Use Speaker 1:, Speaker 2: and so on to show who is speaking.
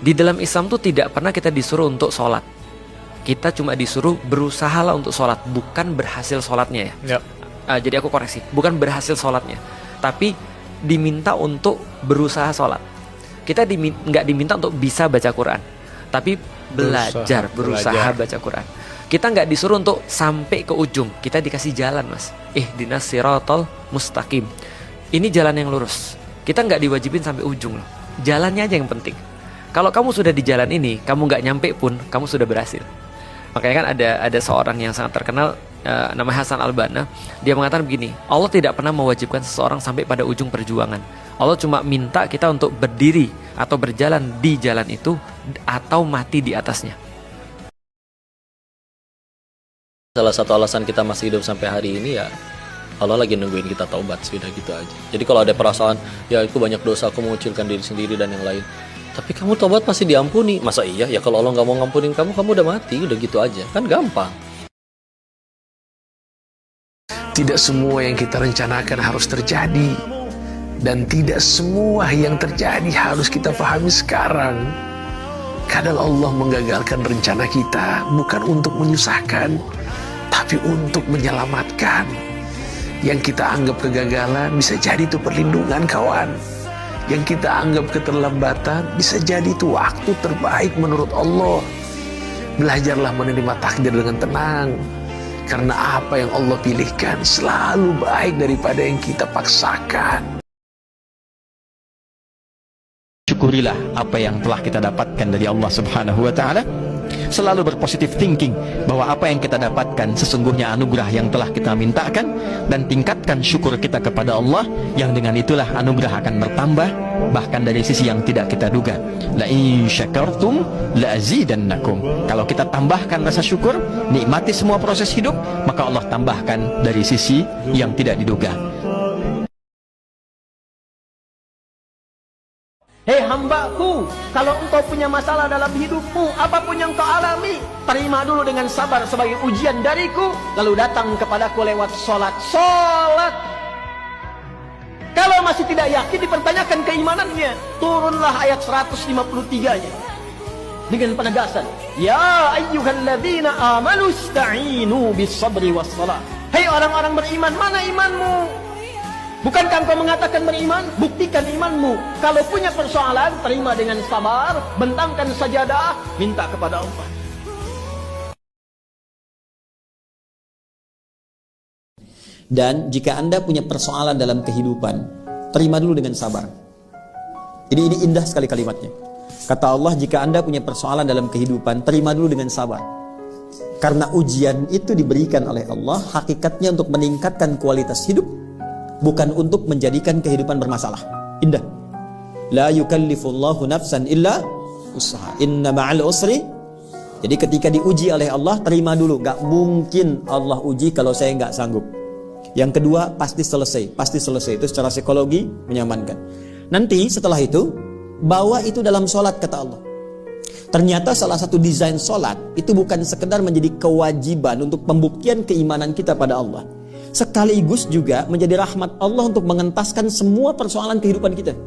Speaker 1: Di dalam Islam tuh tidak pernah kita disuruh untuk sholat. Kita cuma disuruh berusahalah untuk sholat, bukan berhasil sholatnya ya. Jadi aku koreksi, bukan berhasil sholatnya, tapi diminta untuk berusaha sholat. Kita nggak diminta untuk bisa baca Quran, tapi berusaha baca Quran. Kita nggak disuruh untuk sampai ke ujung, kita dikasih jalan, mas. Ihdinas siratal mustaqim. Ini jalan yang lurus. Kita nggak diwajibin sampai ujung loh. Jalannya aja yang penting. Kalau kamu sudah di jalan ini, kamu nggak nyampe pun, kamu sudah berhasil. Makanya kan ada seorang yang sangat terkenal, namanya Hasan Al-Banna. Dia mengatakan begini, Allah tidak pernah mewajibkan seseorang sampai pada ujung perjuangan. Allah cuma minta kita untuk berdiri atau berjalan di jalan itu, atau mati di atasnya.
Speaker 2: Salah satu alasan kita masih hidup sampai hari ini ya Allah lagi nungguin kita taubat, sudah gitu aja. Jadi kalau ada perasaan, ya itu banyak dosa, aku mengucilkan diri sendiri dan yang lain, tapi kamu taubat masih diampuni. Masa iya? Ya kalau Allah nggak mau ngampunin kamu udah mati, udah gitu aja. Kan gampang.
Speaker 3: Tidak semua yang kita rencanakan harus terjadi. Dan tidak semua yang terjadi harus kita pahami sekarang. Kadang Allah menggagalkan rencana kita bukan untuk menyusahkan, tapi untuk menyelamatkan. Yang kita anggap kegagalan bisa jadi itu perlindungan, kawan. Yang kita anggap keterlambatan bisa jadi itu waktu terbaik menurut Allah. Belajarlah menerima takdir dengan tenang, karena apa yang Allah pilihkan selalu baik daripada yang kita paksakan.
Speaker 4: Syukurilah apa yang telah kita dapatkan dari Allah Subhanahu wa ta'ala. Selalu berpositif thinking bahwa apa yang kita dapatkan sesungguhnya anugerah yang telah kita mintakan, dan tingkatkan syukur kita kepada Allah, yang dengan itulah anugerah akan bertambah bahkan dari sisi yang tidak kita duga. La in syakartum la azidannakum. Kalau kita tambahkan rasa syukur, nikmati semua proses hidup, maka Allah tambahkan dari sisi yang tidak diduga.
Speaker 5: Hei hambaku, kalau engkau punya masalah dalam hidupmu, apapun yang kau alami, terima dulu dengan sabar sebagai ujian dariku, lalu datang kepadaku lewat sholat. Kalau masih tidak yakin, dipertanyakan keimanannya, turunlah ayat 153-nya dengan penegasan, ya ayyuhalladzina amanu ista'inu bis sabri was salat. Hei orang-orang beriman, mana imanmu? Bukankah engkau mengatakan beriman? Buktikan imanmu. Kalau punya persoalan, terima dengan sabar, bentangkan sajadah, minta kepada Allah.
Speaker 6: Dan jika Anda punya persoalan dalam kehidupan, terima dulu dengan sabar. Ini indah sekali kalimatnya. Kata Allah, jika Anda punya persoalan dalam kehidupan, terima dulu dengan sabar. Karena ujian itu diberikan oleh Allah, hakikatnya untuk meningkatkan kualitas hidup, bukan untuk menjadikan kehidupan bermasalah. Indah. La yukallifullahu nafsan illa usaha. Inna ma'al usri. Jadi ketika diuji oleh Allah, terima dulu. Gak mungkin Allah uji kalau saya gak sanggup. Yang kedua, pasti selesai. Pasti selesai. Itu secara psikologi menyamankan. Nanti setelah itu, bawa itu dalam sholat, kata Allah. Ternyata salah satu desain sholat itu bukan sekedar menjadi kewajiban untuk pembuktian keimanan kita pada Allah, sekaligus juga menjadi rahmat Allah untuk mengentaskan semua persoalan kehidupan kita.